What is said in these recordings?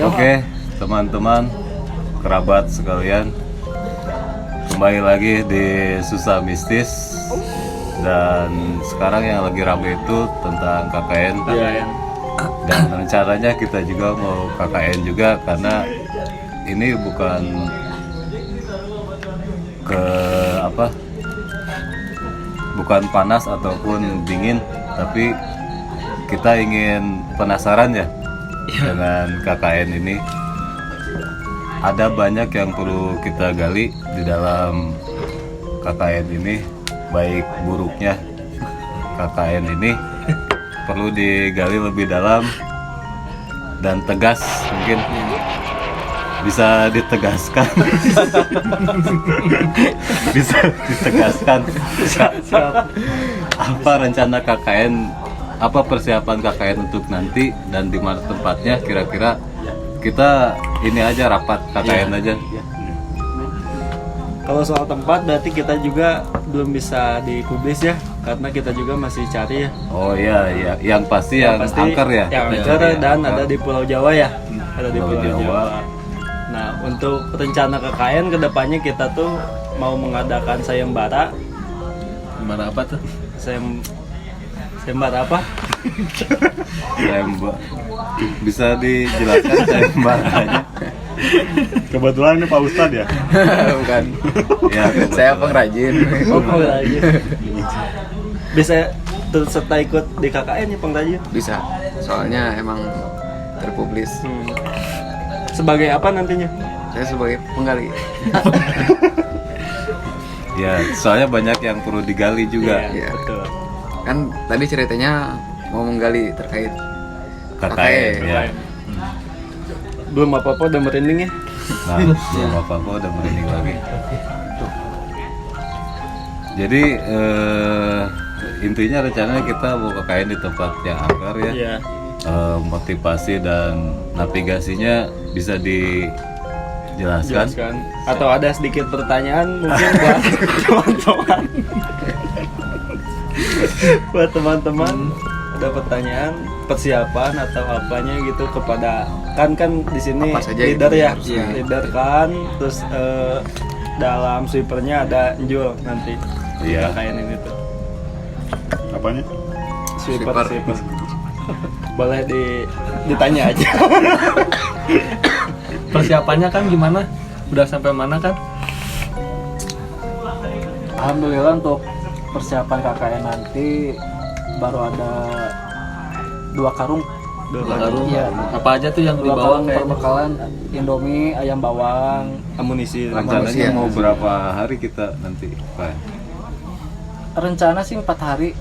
Oke, teman-teman, kerabat sekalian, kembali lagi di Susah Mistis. Dan sekarang yang lagi rame itu tentang KKN. Dan rencananya kita juga mau KKN juga, karena ini bukan bukan panas ataupun dingin, tapi kita ingin penasaran ya dengan KKN ini. Ada banyak yang perlu kita gali di dalam KKN ini, baik buruknya KKN ini perlu digali lebih dalam dan tegas. Mungkin bisa ditegaskan bisa ditegaskan apa rencana KKN, apa persiapan KKN untuk nanti, dan di mana tempatnya. Kira-kira kita ini aja rapat KKN aja. Kalau soal tempat berarti kita juga belum bisa dipublis ya, karena kita juga masih cari ya. Oh iya, yang pasti yang angker ya. Yang angker dan ada di Pulau Jawa ya. Ada di Pulau Jawa. Nah, untuk rencana KKN kedepannya kita tuh mau mengadakan sayembara. Sayembara apa tuh? Sayembara apa? Bisa dijelaskan sayembaranya? Kebetulan ini Pak Ustadz ya? Bukan. Ya, Saya pengrajin. Oh, pengrajin. Bisa turut serta ikut di KKN ya, pengrajin? Bisa. Soalnya emang terpublis. Sebagai apa nantinya? Saya sebagai penggali. Ya, soalnya banyak yang perlu digali juga. Iya. Betul. Kan tadi ceritanya mau menggali terkait KKN ya. Belum apa-apa udah merinding ya? Nah, belum apa-apa udah merinding lagi. Jadi intinya rencananya kita mau KKN di tempat yang angker ya. Iya. Motivasi dan navigasinya bisa dijelaskan. Atau ada sedikit pertanyaan mungkin buat teman-teman. Buat teman-teman ada pertanyaan, persiapan atau apanya gitu kepada kan di sini leader ya, leader kan, terus dalam sweepernya ada Njul nanti. Iya. KKN ini tuh. Apanya? Sweeper. Boleh ditanya aja. Persiapannya kan gimana? Udah sampai mana kan? Alhamdulillah untuk persiapan KKN nanti baru ada 2 karung. Iya. Apa aja tuh yang 2 dibawa karung kayaknya? perbekalan Indomie, ayam bawang, Amunisi. Rencananya mau berapa hari kita nanti, Pak? rencana sih 4 hari.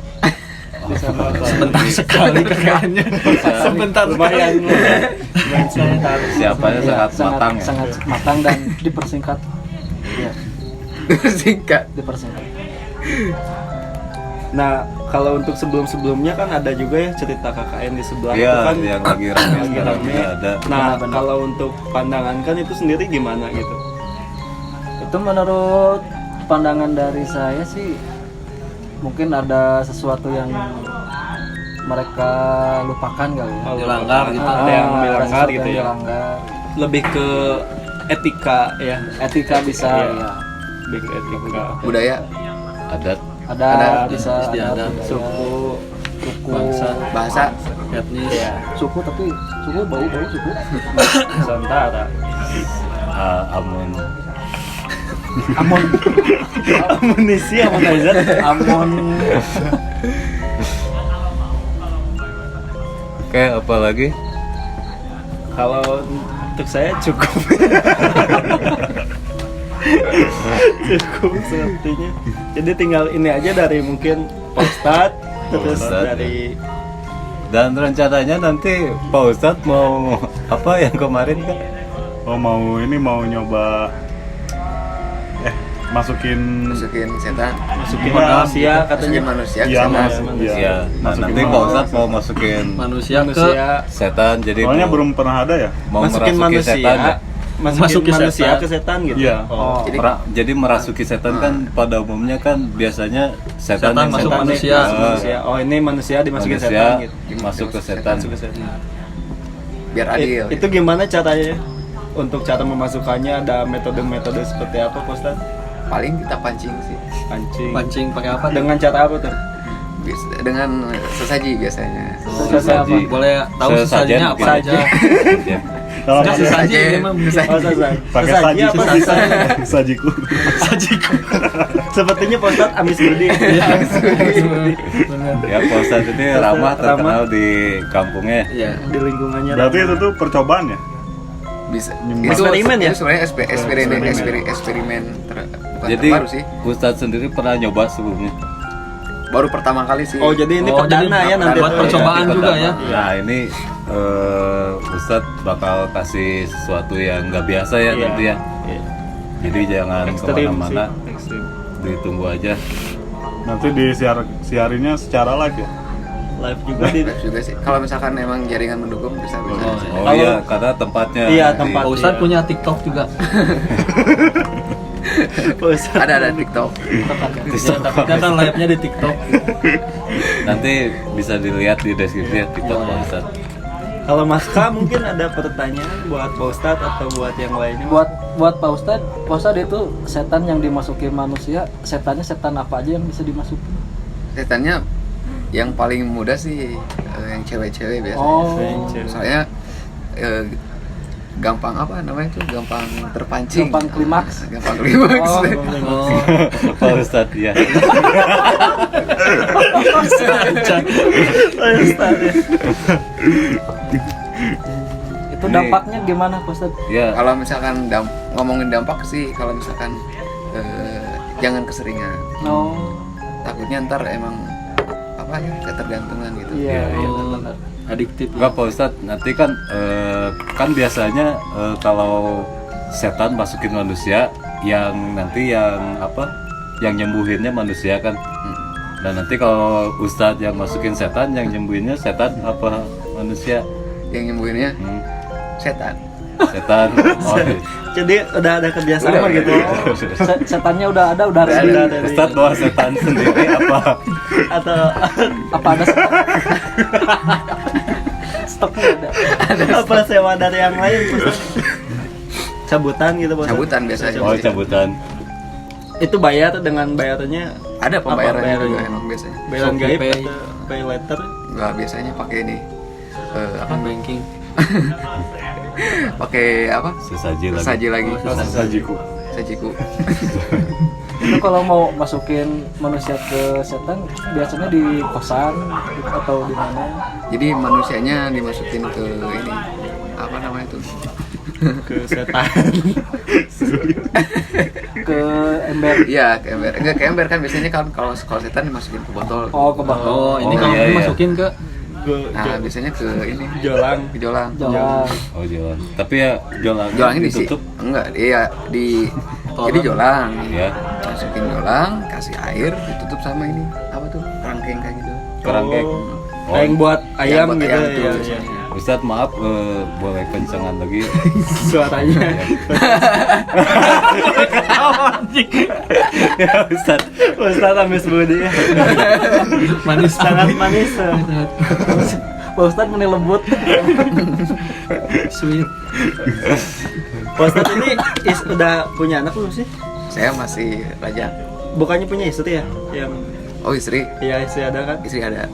Sebentar sekali kayaknya. Sebentar lumayan. Siapanya sangat matang ya. Sangat matang dan dipersingkat. Ya, dipersingkat. Nah, kalau untuk sebelum-sebelumnya kan ada juga ya cerita KKN di sebelah Iya, itu kan yang lagi rame lagi sekarang rame. juga ada. Nah, Benar-benar. kalau untuk pandangan kan itu sendiri gimana gitu? Itu menurut pandangan dari saya sih mungkin ada sesuatu yang mereka lupakan kali ya. Dilanggar gitu. Ada yang ada dilanggar sesuatu gitu yang ya. dilanggar. Lebih ke etika ya. Etika bisa Iya. ya. Lebih ke etika. Budaya, Adat. Ada bisa istiadat, ada Suku, Bangsa, bahasa, etnis. ya, suku, tapi suku bau suku. Nusantara. Amun. Amunisi amunizer. Amon. Oke, apa lagi? Kalau untuk saya cukup. Cukup sepertinya. Jadi tinggal ini aja dari mungkin Pak Ustadz, terus Ustadz, dari Dan rencananya nanti Pak Ustadz mau apa yang kemarin kan? Oh mau nyoba masukin setan, masukin Gimana? manusia katanya. masukin manusia ke Iya, sana. Manusia. Iya. Nah, Masukin nanti manusia. Pak Ustadz mau masukin Manusia ke Manusia setan, jadi soalnya mau, belum pernah ada ya. mau masukin merasuki manusia, setan ya. masukin manusia setan. ke setan gitu. Iya. Oh. Jadi merasuki setan kan pada umumnya kan biasanya setan Setan yang masuk setan manusia. nih, Manusia. Oh, ini manusia dimasukin manusia setan gitu. masuk ke setan. Masuk ke setan. biar adil. Itu gimana caranya? Untuk cara memasukkannya ada metode-metode seperti apa, Pak Ustadz? Paling kita pancing sih. Pancing pakai apa? Dengan cara apa tuh? Dengan sesaji biasanya. Sesaji. Boleh tahu Sesajen sesajinya apa mungkin. aja? Ya. Kalau Enggak, pakai sesaji sesajen. memang Sesajen. Oh, sesaji. pakai Sesaji apa saji, sisa? sajiku. Sepertinya Pak Ustadz Amis Budi. Benar. Ya, Pak Ustadz ini ramah terkenal di kampungnya. Iya. Di lingkungannya. Berarti itu tuh percobaan ya? Bisa. Eksperimen ya? Itu sebenarnya eksperimen bukan Jadi terbaru sih. Ustadz sendiri pernah nyoba sebelumnya. Baru pertama kali sih. Oh, jadi ini Oh, perdana jadi ya nanti. buat percobaan Nanti juga pertama. ya? Nah, ini Ustadz bakal kasih sesuatu yang nggak biasa ya Iya. tentu ya. Iya. Jadi jangan Ekstrim kemana-mana, sih. Ekstrim. ditunggu aja. Nanti siarinnya secara live ya? Live juga di. Live juga sih. Kalau misalkan emang jaringan mendukung bisa. Oh Kalau- iya, karena tempatnya. Iya, di- tempat. Pak Ustadz Iya. punya TikTok juga. Pak Ustadz. Ada TikTok. Ya, tapi dia kan live-nya di TikTok. Nanti bisa dilihat di deskripsi ya, TikTok Pak Ustadz. Kalau Mas K mungkin ada pertanyaan buat Pak Ustadz atau buat yang lainnya? buat Pak Ustadz itu setan yang dimasukin manusia, setannya setan apa aja yang bisa dimasukin? Setannya yang paling mudah sih yang cewek-cewek biasanya. Oh, Soalnya gampang apa namanya itu? Gampang terpancing. gampang klimaks. Gampang klimaks. Oh, Pak Ustadz ya. Itu Ini- dampaknya gimana Pak Ustadz? Ya, Kalau misalkan ngomongin dampak sih, kalau misalkan jangan keseringan. Oh, Takutnya ntar emang apa ya ketergantungan gitu. iya, iya Oh. benar. adiktif. enggak Pak Ustadz, nanti kan kan biasanya kalau setan masukin manusia yang nanti yang apa? Yang nyembuhinnya manusia kan. Dan nanti kalau Ustadz yang masukin setan, yang nyembuhinnya setan apa manusia? Yang nyembuhinnya Hmm, setan. setan. Oh, Jadi udah ada kerjasama Udah, gitu. Setannya udah ada Udah resmi. ada. Ustadz bawa setan sendiri apa? Atau Apa ada stok? Stoknya ada. apa sewa dari yang lain Pak Ustadz? Cabutan gitu Pak Ustadz? Cabutan biasanya. Oh, cabutan. Itu bayar dengan bayarnya Ada pembayaran Apa bayarnya? juga emang biasanya. bayaran Shopee gaib Pay. atau pay letter? Enggak, biasanya pakai ini. Apa? Banking. Pakai apa? Sesaji lagi. Saji lagi. Sajiku. Sajiku. Itu kalau mau masukin manusia ke setan biasanya di kosan atau di mana? Jadi manusianya dimasukin ke ini apa namanya itu? Ke setan. Ke ember. Iya, ke ember. Enggak ke ember kan biasanya kan kalau setan dimasukin ke botol. Oh, ke bawah. Oh, ini Oh, kalau iya, iya. dimasukin ke Nah, biasanya ke ini Jolang. ke jolang. Jalan. Oh, jalan. Tapi ya jolang Jolang ini sih ditutup. enggak, iya di Tolong. jadi jolang. Ya, Masukin jolang, kasih air, ditutup sama ini apa tuh? Kerangkeng kayak gitu. kerangkeng. Oh. Yang buat ayam buat gitu ayam tuh ya. biasanya. Ustadz maaf, boleh kencengan lagi. Suaranya. Ya Ustadz. Ustadz Amis Budi. manis Sangat manis. Pak Ustadz meni lembut. sweet. Pak Ustadz ini udah punya anak belum sih? Saya masih raja. Bukannya punya istri ya? Yang Oh, istri. ya istri ada kan? Istri ada.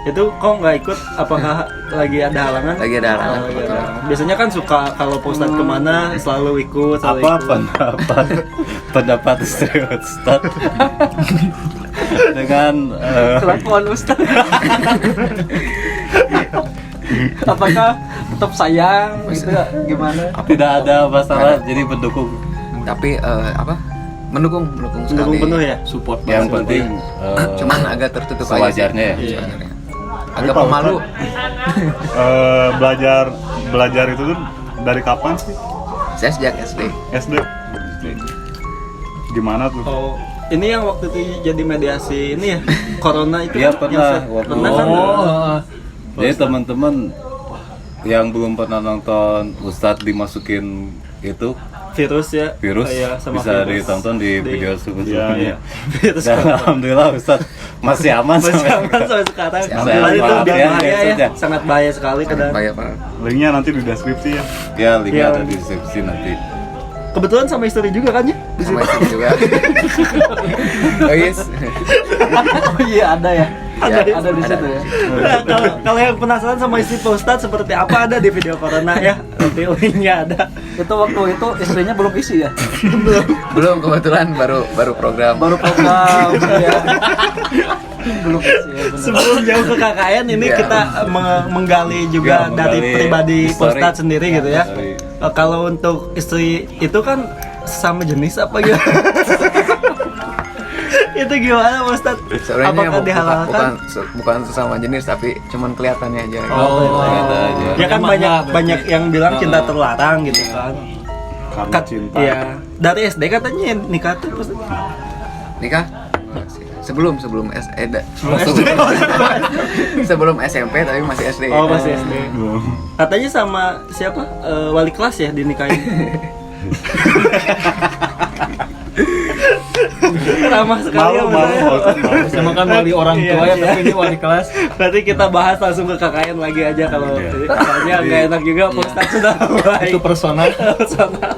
Itu kok nggak ikut? Apakah lagi ada halangan? Lagi ada halangan, Oh, lagi ada kebetulan. halangan. Biasanya kan suka kalau Pak Ustadz kemana selalu ikut. Selalu Apa ikut. pendapat istri Ustadz dengan Kelakuan Ustadz. Apakah tetap sayang gitu ya? Gimana? tidak ada masalah, jadi pendukung. Tapi apa? Mendukung Mendukung sekali. penuh ya? Support Yang banget. penting Cuman agak tertutup sewajarnya ya. aja sih. Iya. Sewajarnya. Tapi Agak Pak pemalu. Belajar itu tuh dari kapan sih? Saya sejak SD. SD. Gimana tuh? Oh, ini yang waktu itu jadi mediasi ini ya? Corona itu Iya, kan? pernah. Yang Waktu- pernah kan? Oh, Jadi teman-teman yang belum pernah nonton Ustadz dimasukin itu Virus ya? virus Oh, iya, sama bisa virus. ditonton di video Iya, sebelumnya. iya. Virus Dan alhamdulillah Ustadz masih aman masih sampai aman sampai sekarang. Saya Tadi itu maaf udah ya, bahaya ya. aja. sangat bahaya sekali kadang. Bahaya Pak. Linknya nanti di deskripsi ya. Ya, linknya Iya. ada di deskripsi nanti. Kebetulan sama istri juga kan ya di Sama situ. istri juga. Oh yes. Oh iya ada ya. Ada di situ ya. Nah, kalau yang penasaran sama istri Pak Ustadz seperti apa ada di video corona ya. Nanti linknya ada. Itu waktu itu istrinya belum isi ya. Belum, kebetulan baru program. Baru program ya. Belum isi ya benar. Sebelum jauh ke KKN ini Iya. kita menggali juga Ya, dari menggali pribadi Pak histori. Ustadz sendiri gitu ya. Dari- Kalau untuk istri itu kan sama jenis apa gitu? Itu gimana Pak Ustadz? Sebenarnya Apakah dihalalkan? bukan sesama jenis tapi cuman kelihatannya aja. Ternyata aja. Ya kan banyak yang bilang cinta terlarang gitu kan. Karena cinta. Iya. Dari SD katanya nikah tuh Pak Ustadz. Nikah? Sebelum sebelum SMP tapi masih SD. Oh masih SD. Belum. Katanya sama siapa? Wali kelas ya dinikahin. Ramah sekali ya Malu, Mas saya. malu. Sama kan wali orang tua ya, tapi ini wali kelas. Berarti kita bahas langsung ke KKN lagi aja kalau Iya. katanya nggak enak juga Pak Ustadz sudah mulai. Itu personal.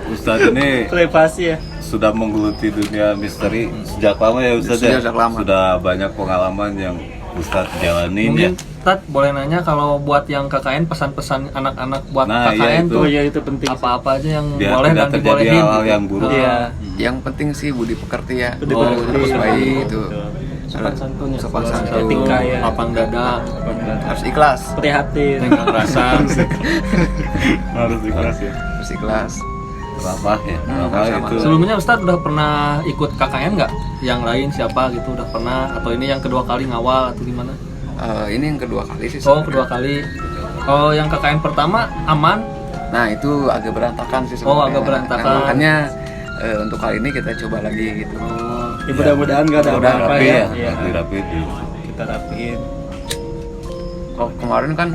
Ustadz ini Privasi ya. sudah menggeluti dunia misteri sejak lama ya Ustadz ya? Sejak lama. Sudah banyak pengalaman yang Ustadz jalanin ya. Mungkin Tat boleh nanya kalau buat yang KKN pesan-pesan anak-anak buat Nah, iya KKN itu. tuh Oh iya itu penting. apa-apa aja yang Biar boleh tidak dan terjadi dibolehin. hal-hal yang buruk. Iya. Yang penting sih budi pekerti ya. Budi pekerti. Terus baik itu. Sopan santun ya. Sopan santun. Etika ya. Lapang dada, Harus ikhlas. Prihatin. tenggang rasa. Harus ikhlas ya. Harus ikhlas. Ramah ya, ramah sama. itu. Sebelumnya Ustadz udah pernah ikut KKN nggak? Yang lain siapa gitu udah pernah? Atau ini yang kedua kali ngawal atau gimana? Ini yang kedua kali sih. Oh sebenarnya. kedua kali. Oh yang KKN pertama aman. Nah itu agak berantakan sih sebenarnya. Oh, agak berantakan. Nah, makanya untuk kali ini kita coba lagi gitu. Oh, Ya, mudah-mudahan nggak ada Mudah-mudahan apa-apa Rapi ya. ya, Iya. rapi di. Kita rapiin. Kalau kemarin kan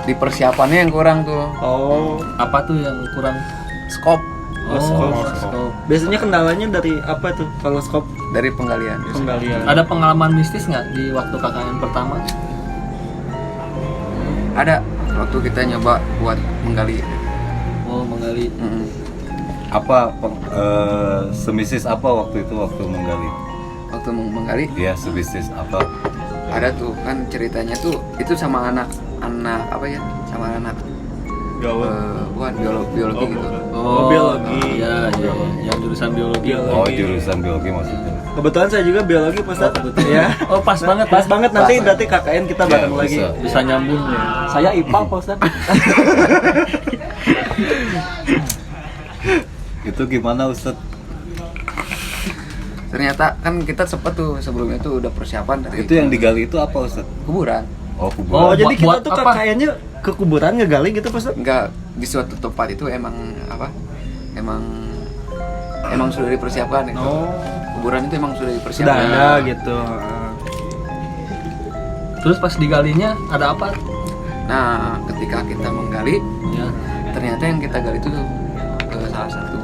di persiapannya yang kurang tuh. Oh. apa tuh yang kurang? Skop skop. Biasanya kendalanya dari apa tuh kalau skop dari penggalian. penggalian? Ada pengalaman mistis nggak di waktu KKN pertama? Ada waktu kita nyoba buat menggali. Oh menggali. Mm-mm. Apa semistis apa waktu itu waktu menggali? Waktu menggali Ya, semistis apa? ada tuh kan ceritanya tuh itu sama anak apa ya, sama anak Gaul. bukan biologi gitu. Oh, biologi. Iya, iya, yang jurusan biologi. Biologi. Oh, jurusan biologi maksudnya. Kebetulan saya juga biologi Pak Ustadz. Ya. Oh, pas banget, Pas banget nanti Pas. berarti KKN kita Ya, bareng lagi. bisa. Bisa nyambung ya. Saya IPA Pak Ustadz. Itu gimana Ustadz? Ternyata kan kita sempet tuh sebelumnya tuh udah persiapan dari Itu yang digali itu apa Ustadz? kuburan. Oh, Oh, kuburan. jadi kita buat tuh apa? KKN-nya ke kuburan ngegali gitu Pak Ustadz? Enggak, di suatu tempat itu emang apa? Emang sudah dipersiapkan gitu. Oh. Kuburan itu emang sudah Sudah dipersiapkan. ada gitu. Terus pas digalinya ada apa? Nah, ketika kita menggali, Ya. ternyata yang kita gali itu salah satu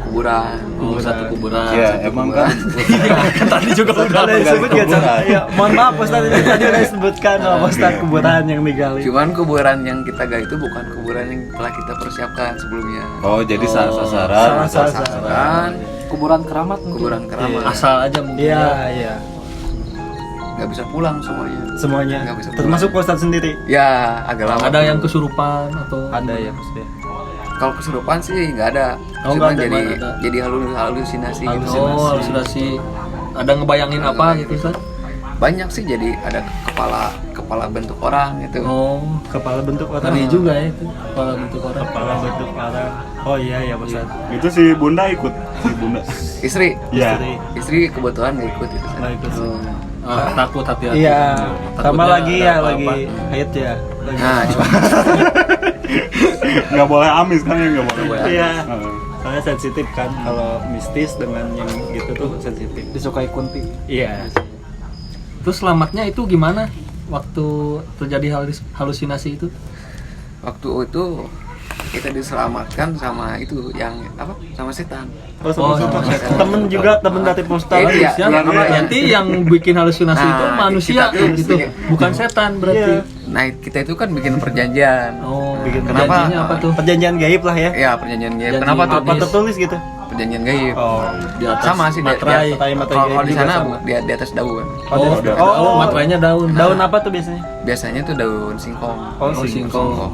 kuburan. Oh, satu kuburan. Ya, satu emang kuburan. kan Tadi juga udah. Ada disebut nggak, Cak? kuburan. Ya, mohon maaf Pak Ustadz, ini tadi udah disebutkan sama Pak Ustadz kuburan yang digali. Cuman kuburan yang kita gali itu bukan kuburan yang telah kita persiapkan sebelumnya. Oh, jadi salah sasaran. Salah Sasaran, Kuburan keramat mungkin. kuburan keramat. Asal aja mungkin. Iya, ya. iya. Nggak bisa pulang semuanya. Semuanya. Nggak bisa Termasuk Pak Ustadz sendiri. Ya, agak lama. Ada yang kesurupan atau Ada ya maksudnya. Kalau kesurupan sih nggak ada. Oh, Cuman nggak ada, jadi nggak ada. jadi halusinasi gitu. Oh, halusinasi. Ada ngebayangin apa gitu, Ustaz? Banyak sih, jadi ada kepala bentuk orang gitu. Oh, Kepala bentuk orang. ngeri juga ya itu. Kepala bentuk orang. Kepala bentuk orang. Oh iya ya Pak Ustadz. Itu si Bunda ikut. Si Bunda. Istri, Iya. istri kebetulan nggak ikut itu. Nah, itu sih. Ah, takut hati-hati. Iya. Sama Takutnya lagi ada ya apa-apa. lagi haid ya. Lagi. Nah, cuma Nggak boleh amis kan ya, nggak boleh. Iya. Heeh. Soalnya sensitif kan kalau mistis dengan yang gitu tuh sensitif. Disukai Kunti. Iya. Terus selamatnya itu gimana? Waktu terjadi halusinasi itu? waktu itu kita diselamatkan sama itu yang apa? Sama setan. Oh, sama Oh, sama setan. temen juga temen dari Pak Ustadz. Iya, Manusia, iya, iya. nanti yang bikin halusinasi Nah, itu manusia kita tuh gitu, mestinya- bukan setan berarti. Iya. Nah kita itu kan bikin perjanjian. Oh, Bikin Kenapa? janjinya apa tuh? Perjanjian gaib lah ya. Ya perjanjian gaib. Janji Kenapa tuh? Apa tertulis gitu? Perjanjian gaib. Oh. Di atas Sama sih materai. Kalau di juga sana sama. di atas daun. Oh, Oh. materainya daun. Daun apa tuh biasanya? Biasanya tuh daun singkong. Oh, Oh, singkong.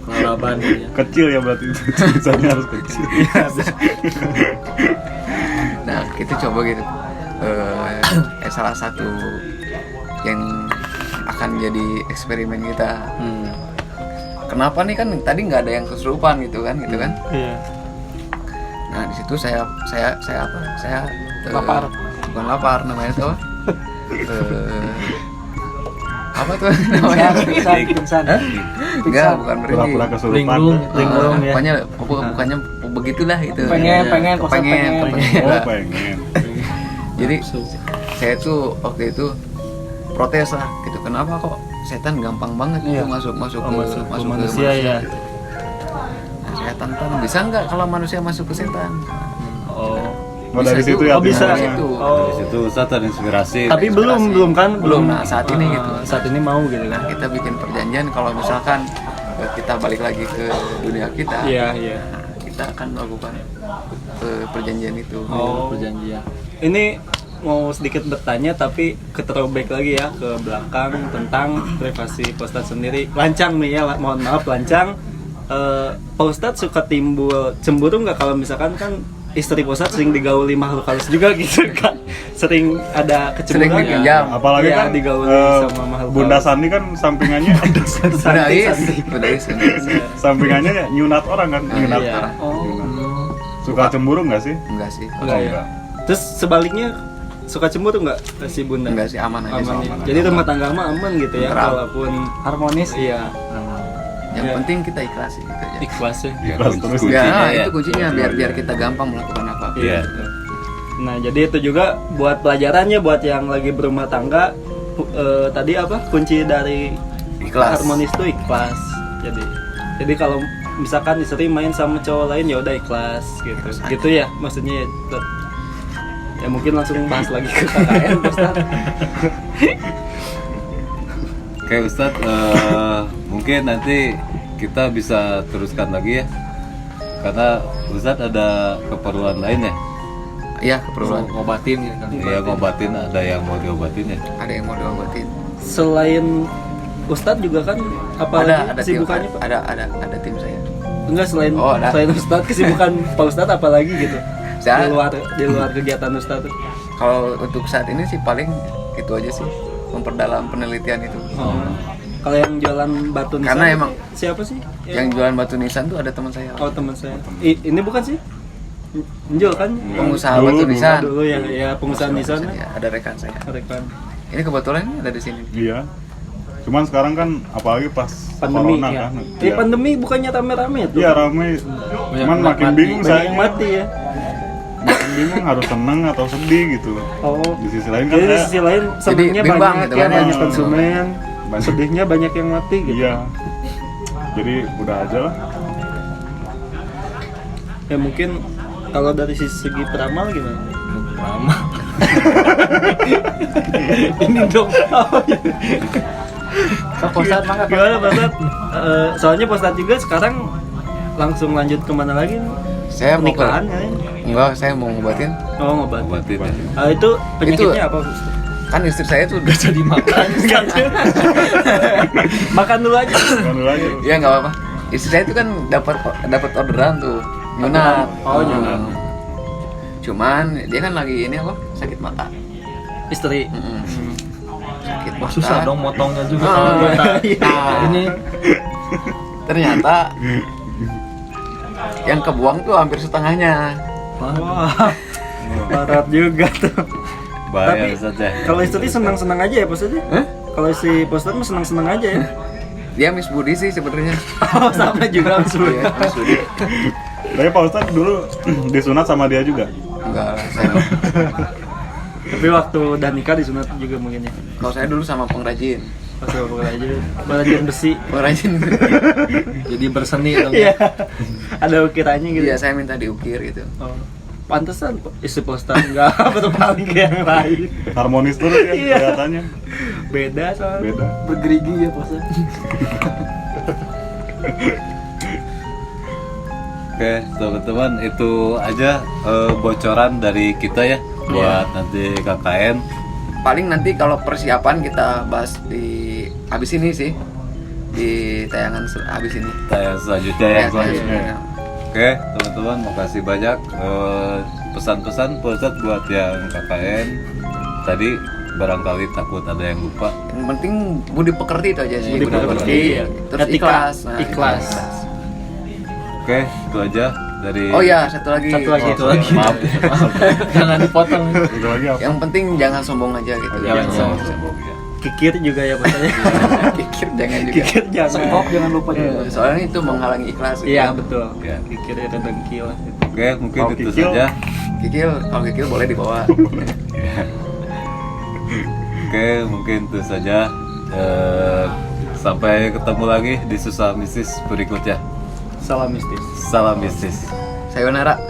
Kelaraban ya. Kecil ya berarti tulisannya harus kecil. Nah kita coba gitu. Salah satu yang akan jadi eksperimen kita. Kenapa nih kan tadi nggak ada yang kesurupan gitu kan? Iya. Nah di situ saya apa? Saya Lapar. Bukan lapar namanya tuh. Apa tuh namanya? pingsan. Enggak, bukan Pura-pura berhenti. kesurupan. Linglung. Linglung ya. Pokoknya bukannya begitulah itu. Pengen kosan pengen. Oh, Lah. pengen. Jadi saya tuh waktu itu protes lah gitu. Kenapa kok setan gampang banget gitu masuk ke manusia ya. Nah, saya tantang bisa nggak kalau manusia masuk ke setan? Oh. Oh, dari Bisa situ tuh. ya. Oh, bisa. Dari situ. Oh. Dari situ Ustadz terinspirasi. Tapi belum kan? Belum. Nah, saat ini gitu. Saat ini mau gitu kan. Kita bikin perjanjian kalau misalkan kita balik lagi ke dunia kita, Iya, iya. nah, kita akan melakukan perjanjian itu. Oh. Perjanjian. Ini mau sedikit bertanya tapi keterobek lagi ya ke belakang tentang privasi Pak Ustadz sendiri. Lancang nih ya, mohon maaf lancang. Pak Ustadz suka timbul cemburu nggak kalau misalkan kan istri Pak Ustadz sering digauli makhluk halus juga gitu kan? Sering ada Sering kecemburuan. dipinjam. Apalagi Iya, kan digauli sama makhluk Bunda halus. Sandi kan sampingannya Budais. sampingannya ya nyunat orang kan, nyunat Iya. orang. Oh. Suka cemburu nggak sih? Enggak sih. Enggak ya. Terus sebaliknya suka cemburu nggak si Bunda? Enggak sih, aman aja. Aman sih. ya. Jadi rumah tangga mah aman gitu ya, Tenteram. walaupun harmonis. iya Yang Ya. penting kita ikhlas gitu aja. ikhlas ya. Ya, Terus kuncinya Ya, ya. itu kuncinya biar kita gampang melakukan apa-apa. Iya. Nah, jadi itu juga buat pelajarannya buat yang lagi berumah tangga. Tadi apa? Kunci dari Ikhlas. harmonis itu ikhlas. Jadi kalau misalkan istri main sama cowok lain ya udah ikhlas gitu. Ikhlas aja. Gitu ya maksudnya ya. Ya mungkin langsung bahas lagi ke KKN Ustaz. Oke Ustadz, mungkin nanti kita bisa teruskan lagi ya. Karena Ustadz ada keperluan lain ya. Iya, keperluan. Ngobatin ya kan. Iya ngobatin, ada yang mau diobatin ya. Ada yang mau diobatin. Selain Ustadz juga kan apa Ada lagi tim, kesibukannya Pak? ada tim saya. Enggak selain Oh, ada. selain Ustadz kesibukan Pak Ustadz apa lagi gitu? Saya- Di luar kegiatan Ustadz. Kalau untuk saat ini sih paling itu aja sih, memperdalam penelitian itu. Oh. Kalau yang jualan batu nisan Karena emang- siapa sih? Yang jualan batu nisan tuh ada teman saya. Oh teman saya. Ini bukan sih? Njol kan? Pengusaha Dulu, batu dulu. nisan. Dulu ya pengusaha nisan. Ya, ada rekan saya. Rekan. Ini kebetulan ini ada di sini. Iya. Cuman sekarang kan apalagi pas Pandemi corona ya. kan. Ini pandemi bukannya rame-rame tuh. Iya ramai. Cuman makin mati. bingung Banyak saya. yang mati ya. Makin bingung harus seneng atau sedih gitu. Oh. Di sisi lain kan Jadi di saya sisi lain senangnya bimbang banyak gitu ya, kan ya. banyak konsumen. Banyak. Sedihnya banyak yang mati gitu. iya. Jadi udah aja lah. Ya mungkin kalau dari segi peramal gimana? Lama. Ini dong. Ke Posat mah Gimana Pak Ustadz? Soalnya Pak Ustadz juga sekarang langsung lanjut kemana lagi? Saya mau ke Pernikahan ya? Enggak, saya mau ngobatin. Oh ngobat. Obatin ya. Itu penyakitnya apa? Pak Ustadz? Kan istri saya tuh udah jadi makan. Makan dulu aja. Kan dulu aja. Iya nggak apa-apa. Istri saya tuh kan dapat orderan tuh nyunat. Oh, nyunat. Cuman dia kan lagi ini apa? Sakit mata. Istri. Sakit Wah mata. susah dong motongnya juga. Ah, Kalau kita iya. ini Ternyata yang kebuang tuh hampir setengahnya. Wah. Parah juga tuh. Bahaya Tapi, Ustadz ya. Kalau istri senang-senang aja ya Pak Ustadz? Hah? Kalau si Pak Ustadz mah senang-senang aja ya. Dia Miss Budi sih sebenarnya. Oh sama juga Mas Budi. Iya, Miss Budi. Tapi Pak Ustadz dulu disunat sama dia juga. Enggak, saya Tapi waktu udah nikah disunat juga mungkin ya. kalau saya dulu sama pengrajin. Pas bapak aja belajar besi. Pengrajin. jadi berseni dong. Iya. Ada ukirannya gitu. Iya, saya minta diukir gitu. Oh. pantesan isi poster nggak berpaling ke yang lain. Harmonis terus ya Iya. kelihatannya. Beda soalnya. Beda. Bergerigi ya posnya. Oke, teman-teman, itu aja bocoran dari kita ya buat nanti KKN. Paling nanti kalau persiapan kita bahas di habis ini sih, di tayangan habis ini. Tayang selanjutnya ya. Selanjutnya. Oke, teman-teman, makasih banyak pesan-pesan Ustadz buat yang KKN. Tadi barangkali takut ada yang lupa. Yang penting budi pekerti itu aja sih. Budi pekerti, Terus etika, ikhlas. Nah, ikhlas. Oke, itu aja dari Oh ya, satu lagi. Satu lagi. Maaf. Jangan dipotong. Itu lagi apa? Yang penting jangan sombong aja gitu. Jangan Jangan sombong ya. Kikir juga ya posternya. Kikir jangan juga. Kikir jangan. Sengkok jangan lupa juga. Soalnya itu menghalangi ikhlas. Gitu. Iya betul. Ya. Kikir itu dengki lah. Oke, mungkin Kalau itu kikil. saja. Kikil, kalau kikil boleh dibawa. Oke, mungkin itu saja. Sampai ketemu lagi di Susah Mistis berikutnya. Salam mistis. Salam mistis. Sayonara.